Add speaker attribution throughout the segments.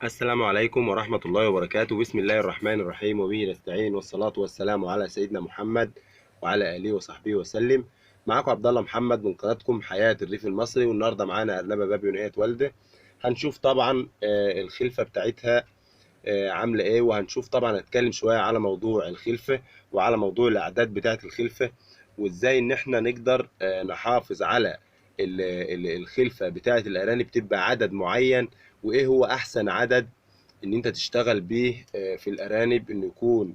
Speaker 1: السلام عليكم ورحمة الله وبركاته. بسم الله الرحمن الرحيم، وبه نستعين، والصلاة والسلام على سيدنا محمد وعلى آله وصحبه وسلم. معاكم عبد الله محمد من قناتكم حياة الريف المصري، والنهارده معانا أرنبة بابي ونهاية والدة. هنشوف طبعا الخلفة بتاعتها عاملة إيه، وهنشوف طبعا هنتكلم شوية على موضوع الخلفة وعلى موضوع الأعداد بتاعة الخلفة، وإزاي إن إحنا نقدر نحافظ على الخلفة بتاعة الأرانب تبقى عدد معين، وإيه هو أحسن عدد ان انت تشتغل بيه في الارانب، انه يكون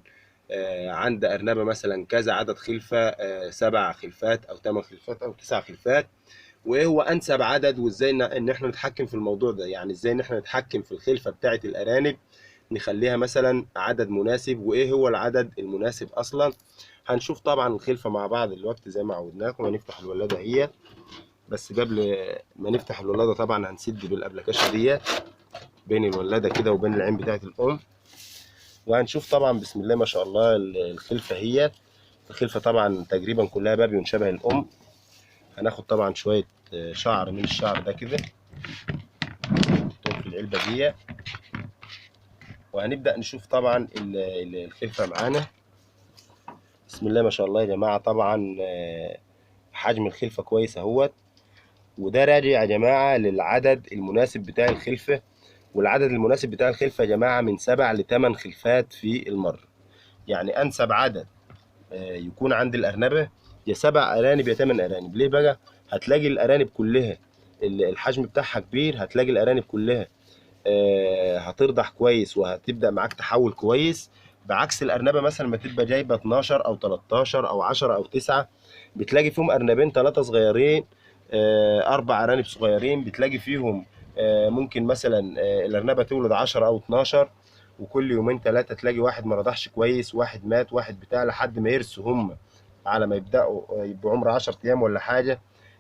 Speaker 1: عند ارنبه مثلا كذا عدد خلفه، 7 خلفات او 8 خلفات او 9 خلفات، وايه هو انسب عدد، وازاي ان احنا نتحكم في الموضوع ده. يعني ازاي ان احنا نتحكم في الخلفه بتاعه الارانب، نخليها مثلا عدد مناسب، وايه هو العدد المناسب اصلا. هنشوف طبعا الخلفه مع بعض دلوقتي زي ما عودناكم. هنفتح الولاده هي، بس قبل ما نفتح الولاده طبعا هنسد بالابلكاشه ديت بين الولاده كده وبين العين بتاعه الام، وهنشوف طبعا بسم الله ما شاء الله الخلفة هي. الخلفة طبعا تقريبا كلها بابي شبه الأم. هناخد طبعا شوية شعر من الشعر ده كده نحطهم في العلبة دي، وهنبدأ نشوف طبعا الخلفة معانا. بسم الله ما شاء الله يا جماعة. طبعا حجم الخلفة كويس اهوت، وده راجع يا جماعة للعدد المناسب بتاع الخلفة. والعدد المناسب بتاع الخلفة يا جماعة من 7 ل8 خلفات في المرة. يعني أنسب عدد يكون عند الارنبه يا 7 ارانب يا 8 ارانب. ليه بقى؟ هتلاقي الارانب كلها الحجم بتاعها كبير، هتلاقي الارانب كلها هترضع كويس وهتبدا معاك تحول كويس، بعكس الارنبه مثلا ما تبقى جايبه 12 او 13 او 10 او 9، بتلاقي فيهم ارنبين 3 صغيرين، 4 ارانب صغيرين، بتلاقي فيهم ممكن مثلا الارنبه تولد 10 او 12، وكل يومين 3 تلاقي واحد ما رضعش كويس، واحد مات، واحد بتاع، لحد ما يرسوا هم على ما يبداوا يبقوا عمر 10 ايام ولا حاجه،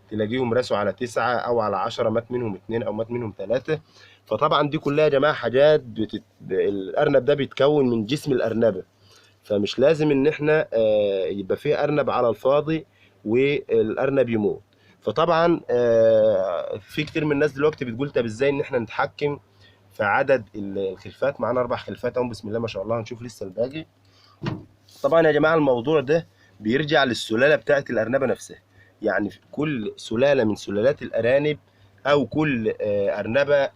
Speaker 1: تلاقيهم رسوا على 9 او على 10، مات منهم 2 او مات منهم 3. فطبعا دي كلها يا جماعه حاجات الارنب ده بيتكون من جسم الارنبه، فمش لازم ان احنا يبقى فيه ارنب على الفاضي والارنب يموت. فطبعا في كتير من الناس دلوقتي بتقول طب ازاي ان احنا نتحكم في عدد الخلفات. معانا 4 خلفات اهو بسم الله ما شاء الله، هنشوف لسه الباقي. طبعا يا جماعه الموضوع ده بيرجع للسلاله بتاعه الارنبه نفسها. يعني في كل سلاله من سلالات الارانب او كل ارنبه،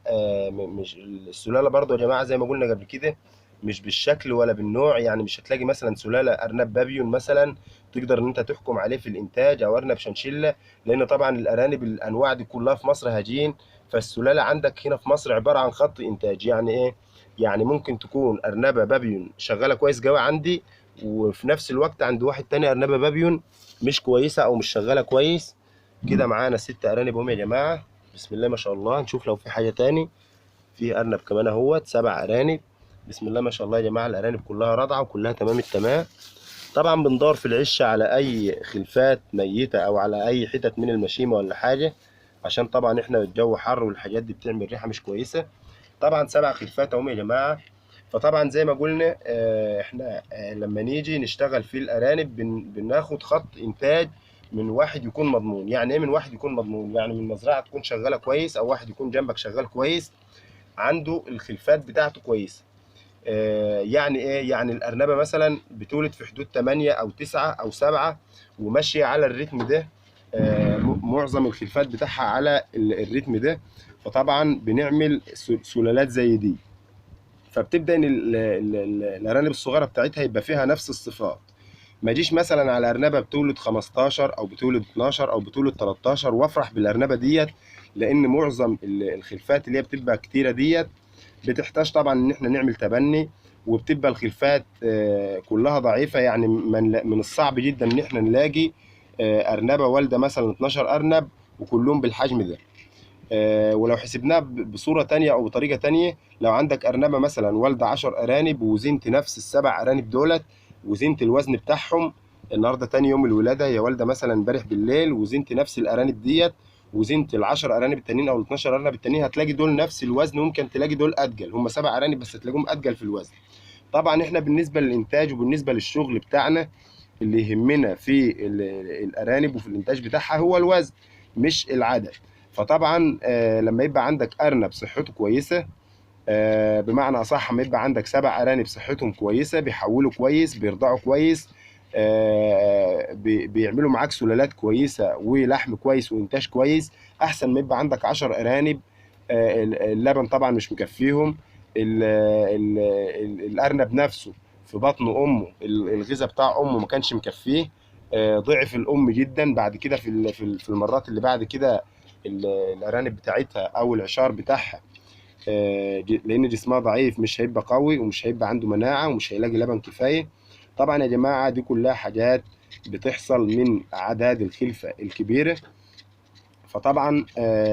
Speaker 1: مش السلاله برضو يا جماعه زي ما قلنا قبل كده، مش بالشكل ولا بالنوع. يعني مش هتلاقي مثلا سلاله ارنب بابيون مثلا تقدر ان انت تحكم عليه في الانتاج، او ارنب شنشله، لان طبعا الارانب الانواع دي كلها في مصر هجين. فالسلاله عندك هنا في مصر عباره عن خط انتاج. يعني ايه؟ يعني ممكن تكون ارنبه بابيون شغاله كويس قوي عندي، وفي نفس الوقت عند واحد تاني ارنبه بابيون مش كويسه او مش شغاله كويس. كده معانا 6 ارانب هم يا جماعه بسم الله ما شاء الله. نشوف لو في حاجه تاني. في ارنب كمان اهوت 7 ارانب بسم الله ما شاء الله يا جماعه. الارانب كلها راضعه وكلها تمام التمام. طبعا بندور في العش على اي خلفات ميته او على اي حتت من المشيمه ولا حاجه، عشان طبعا احنا الجو حر والحاجات دي بتعمل ريحه مش كويسه. طبعا 7 خلفات اهم يا جماعه. فطبعا زي ما قلنا احنا لما نيجي نشتغل في الارانب بناخد خط انتاج من واحد يكون مضمون. يعني ايه من واحد يكون مضمون؟ يعني من مزرعه تكون شغاله كويس، او واحد يكون جنبك شغال كويس عنده الخلفات بتاعته كويسه. يعني ايه؟ يعني الارنبه مثلا بتولد في حدود 8 او 9 او 7 وماشيه على الريتم ده، معظم الخلفات بتاعها على الريتم ده. فطبعا بنعمل سلالات زي دي، فبتبدا ان الارانب الصغيره بتاعتها يبقى فيها نفس الصفات. ما اجيش مثلا على ارنبه بتولد 15 او بتولد 12 او بتولد 13 وافرح بالارنبه ديت، لان معظم الخلفات اللي هي بتبقى كتيره ديت بتحتاج طبعا ان احنا نعمل تبني، وبتبقى الخلفات كلها ضعيفه. يعني من الصعب جدا ان احنا نلاقي ارنبه والده مثلا 12 ارنب وكلهم بالحجم ده. ولو حسبناها بصورة تانية أو بطريقة تانية، لو عندك أرنبة مثلا والدة 10 أرانب وزنت نفس ال7 أرانب دولت، وزنت الوزن بتاعهم النهارده تاني يوم الولادة، هي والدة مثلا امبارح بالليل، وزنت نفس الأرانب ديت، وزنت ال10 أرانب التانيين أو ال12 أرنب التانيين، هتلاقي دول نفس الوزن. ممكن تلاقي دول أتقل، هم 7 أرانب بس هتلاقيهم أتقل في الوزن. طبعا احنا بالنسبة للإنتاج وبالنسبة للشغل بتاعنا، اللي يهمنا في الارانب وفي الانتاج بتاعها هو الوزن مش العدد. فطبعا لما يبقى عندك ارنب صحته كويسه
Speaker 2: بمعنى اصح ما يبقى عندك 7 ارانب صحتهم كويسه، بيحولوا كويس، بيرضعوا كويس، بيعملوا معاك سلالات كويسه ولحم كويس وانتاج كويس، احسن ما يبقى عندك 10 ارانب اللبن طبعا مش مكفيهم. الارنب نفسه في بطن امه الغذاء بتاع امه ما كانش مكفيه، ضعف الام جدا بعد كده في المرات اللي بعد كده. الارانب بتاعتها او العشار بتاعها لان جسمها ضعيف مش هيبقى قوي ومش هيبقى عنده مناعه ومش هيلاقي لبن كفايه. طبعا يا جماعه دي كلها حاجات بتحصل من اعداد الخلفه الكبيره. فطبعا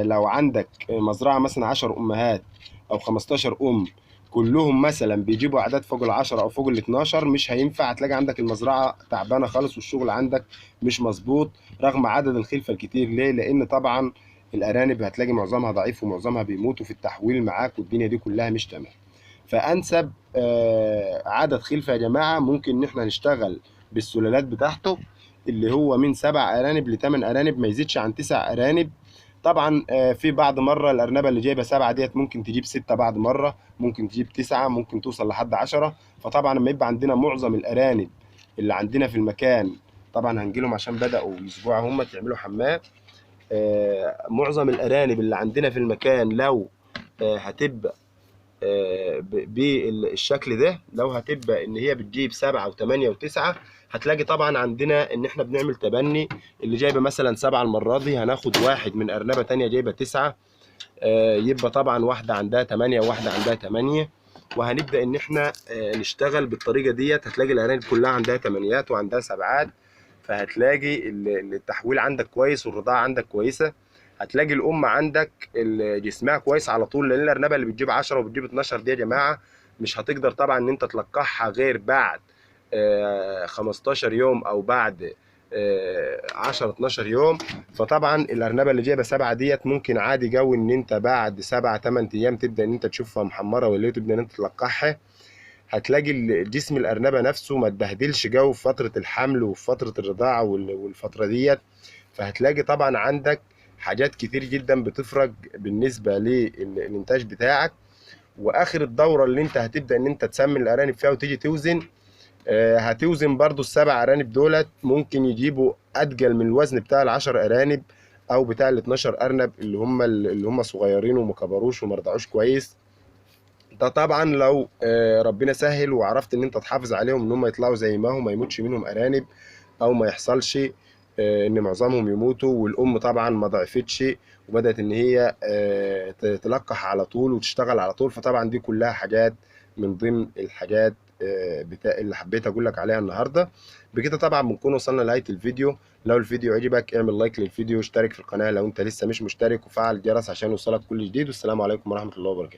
Speaker 2: لو عندك مزرعه مثلا 10 امهات او 15 ام كلهم مثلا بيجيبوا اعداد فوق ال10 او فوق ال12، مش هينفع، هتلاقي عندك المزرعه تعبانه خالص والشغل عندك مش مظبوط رغم عدد الخلفه الكتير. ليه؟ لان طبعا الارانب هتلاقي معظمها ضعيف ومعظمها بيموتوا في التحويل معاك والدنيا دي كلها مش تمام. فانسب عدد خلفه يا جماعه ممكن ان احنا نشتغل بالسلالات بتاعته اللي هو من 7 ارانب ل8 ارانب، ما يزيدش عن 9 ارانب. طبعا في بعض مره الارنبه اللي جايبه 7 ديت ممكن تجيب 6، بعد مره ممكن تجيب 9، ممكن توصل لحد 10. فطبعا لما يبقى عندنا معظم الارانب اللي عندنا في المكان، طبعا هنجيلهم عشان بداوا اسبوع هم يعملوا حمام. معظم الارانب اللي عندنا في المكان لو هتبقى بالشكل ده، لو هتبقى ان هي بتجيب 7 و8 و9، هتلاقي طبعا عندنا ان احنا بنعمل تبني. اللي جايبه مثلا 7 المره دي هناخد واحد من ارنبه تانية جايبه 9، يبقى طبعا واحده عندها 8 وواحده عندها 8، وهنبدا ان احنا نشتغل بالطريقه ديت. هتلاقي الارانب كلها عندها 8 وعندها 7، فهتلاقي التحويل عندك كويس والرضاعه عندك كويسه. هتلاقي الام عندك جسمها كويس على طول، لان الارنبه اللي بتجيب 10 وبتجيب 12 دي يا جماعه مش هتقدر طبعا ان انت تلقحها غير بعد 15 يوم او بعد 10 12 يوم. فطبعا الارنبه اللي جايبه 7 ديت ممكن عادي جو ان انت بعد 7 8 ايام تبدا ان انت تشوفها محمره ولا تبدا ان انت تلقحها. هتلاقي جسم الارنبه نفسه ما اتبهدلش جو في فتره الحمل وفي فتره الرضاعه والفتره ديت. فهتلاقي طبعا عندك حاجات كتير جدا بتفرق بالنسبه للانتاج بتاعك. واخر الدوره اللي انت هتبدا ان انت تسمن الارانب فيها وتيجي توزن، هتوزن برضو ال7 ارانب دولت ممكن يجيبوا اتقل من الوزن بتاع ال10 ارانب او بتاع ال12 ارنب اللي هم صغيرين وما كبروش وما رضعوش كويس. ده طبعا لو ربنا سهل وعرفت ان انت تحافظ عليهم ان هم يطلعوا زي ما هم، ما يموتش منهم ارانب او ما يحصلش ان معظمهم يموتوا والام طبعا ما ضعفتش وبدات ان هي تلقح على طول وتشتغل على طول. فطبعا دي كلها حاجات من ضمن الحاجات اللي حبيت اقول لك عليها النهارده. بكده طبعا بنكون وصلنا لنهايه الفيديو. لو الفيديو عجبك اعمل لايك للفيديو واشترك في القناه لو انت لسه مش مشترك وفعل الجرس عشان يوصلك كل جديد. والسلام عليكم ورحمه الله وبركاته.